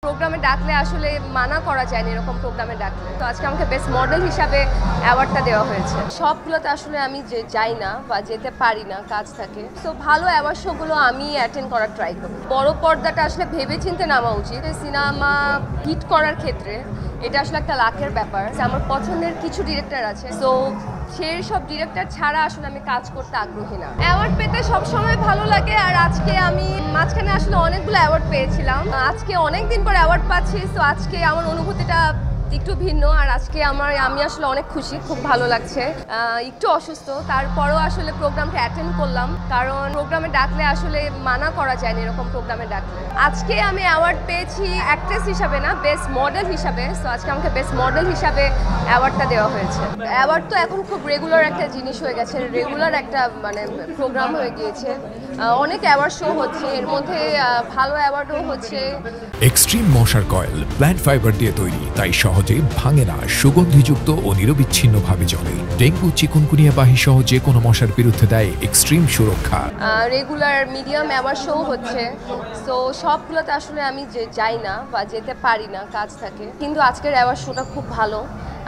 প্রোগ্রামে ডাকলে আসলে মানা করা যায় না এরকম প্রোগ্রামে ডাকলে। তো আজকে আমাকে বেস্ট মডেল হিসাবে অ্যাওয়ার্ডটা দেওয়া হয়েছে। সবগুলোতে আসলে আমি যাই না বা যেতে পারি না, কাজ থাকে। তো ভালো অ্যাওয়ার্ড শোগুলো আমি অ্যাটেন্ড করার ট্রাই করি। বড় পর্দাটা আসলে ভেবেচিন্তে নামা উচিত। সিনেমা হিট করার ক্ষেত্রে এটা আসলে একটা লাকের ব্যাপার। আমার পছন্দের কিছু ডিরেক্টর আছে, তো সেই সব ডিরেক্টর ছাড়া আসলে আমি কাজ করতে আগ্রহী না। অ্যাওয়ার্ড পেতে সবসময় ভালো লাগে, আর আজকে আমি মাঝখানে আসলে অনেকগুলো অ্যাওয়ার্ড পেয়েছিলাম। আজকে অনেকদিন পর অ্যাওয়ার্ড পাচ্ছি, তো আজকে আমার অনুভূতিটা একটু ভিন্ন। আর আজকে আমি আসলে অনেক খুশি, খুব ভালো লাগছে। একটু অসুস্থ, তারপরও আসলে প্রোগ্রামটা অ্যাটেন্ড করলাম, কারণ প্রোগ্রামে ডাকলে আসলে মানা করা যায় না এরকম প্রোগ্রামে ডাকলে। আজকে আমি অ্যাওয়ার্ড পেয়েছি অ্যাক্ট্রেস হিসাবে না, বেস্ট মডেল হিসাবে। তো আজকে আমাকে বেস্ট মডেল হিসাবে অ্যাওয়ার্ডটা দেওয়া হয়েছে। অ্যাওয়ার্ড তো এখন খুব রেগুলার একটা জিনিস হয়ে গেছে, রেগুলার একটা প্রোগ্রাম হয়ে গিয়েছে। অনেক অ্যাওয়ার্ড শো হচ্ছে, এর মধ্যে ভালো অ্যাওয়ার্ডও হচ্ছে। এক্সট্রিম মশার কয়েল প্ল্যান্ট ফাইবার দিয়ে তৈরি, তাই সহজে ভাঙে না, সুগন্ধিযুক্ত ও নিরবিচ্ছিন্নভাবে জ্বলে। ডেঙ্গু, চিকুনগুনিয়া বাহি সহ যে কোনো মশার বিরুদ্ধে দেয় এক্সট্রিম সুরক্ষা। রেগুলার মিডিয়াম অ্যাওয়ার্ড শো হচ্ছে, তো সবগুলোতে আসলে আমি যাই না বা যেতে পারি না, কাজ থাকে। কিন্তু আজকের অ্যাওয়ার্ড শোটা খুব ভালো।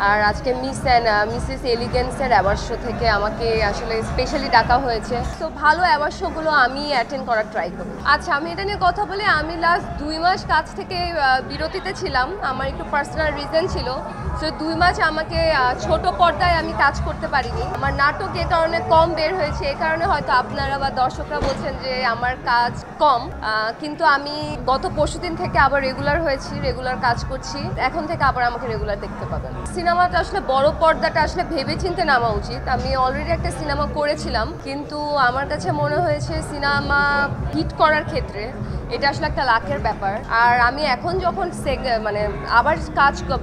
আর আজকে মিসেস এলিগেন্সের অ্যাওয়ার্ড শো থেকে আমাকে আসলে স্পেশালি ডাকা হয়েছে। তো ভালো অ্যাওয়ার্ড শোগুলো আমি অ্যাটেন্ড করার ট্রাই করি। আচ্ছা, আমি এটা নিয়ে কথা বলি। আমি লাস্ট 2 মাস কাজ থেকে বিরতিতে ছিলাম, আমার একটু পার্সোনাল রিজন ছিল। তো 2 মাস আমাকে ছোট পর্দায় আমি কাজ করতে পারিনি। আমার নাটক এ কারণে কম বের হয়েছে, এই কারণে হয়তো আপনারা বা দর্শকরা বলছেন যে আমার কাজ কম। কিন্তু আমি গত পরশুদিন থেকে আবার রেগুলার হয়েছি, রেগুলার কাজ করছি। এখন থেকে আবার আমাকে রেগুলার দেখতে পাবেন। সিনেমাটা আসলে বড় পর্দাটা আসলে ভেবেচিন্তে নামা উচিত। আমি অলরেডি একটা সিনেমা করেছিলাম, কিন্তু আমার কাছে মনে হয়েছে সিনেমা হিট করার ক্ষেত্রে এটা আসলে একটা লাকের ব্যাপার। আর আমি এখন যখন আবার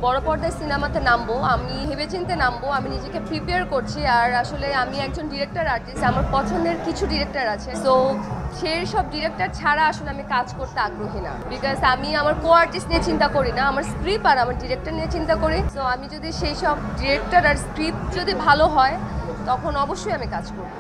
বড় পর্দায় সিনেমাতে নামবো, আমি ভেবেচিন্তে নামবো, আমি নিজেকে প্রিপেয়ার করছি। আর আসলে আমি একজন ডিরেক্টর আর্টিস্ট, আমার পছন্দের কিছু ডিরেক্টর আছে, তো সেই সব ডিরেক্টর ছাড়া আসলে আমি কাজ করতে আগ্রহী না। বিকজ আমি আমার কো আর্টিস্ট নিয়ে চিন্তা করি না, আমার স্ক্রিপ্ট আর আমার ডিরেক্টর নিয়ে চিন্তা করি। তো আমি যদি সেই সব ডিরেক্টর আর স্ক্রিপ্ট যদি ভালো হয়, তখন অবশ্যই আমি কাজ করব।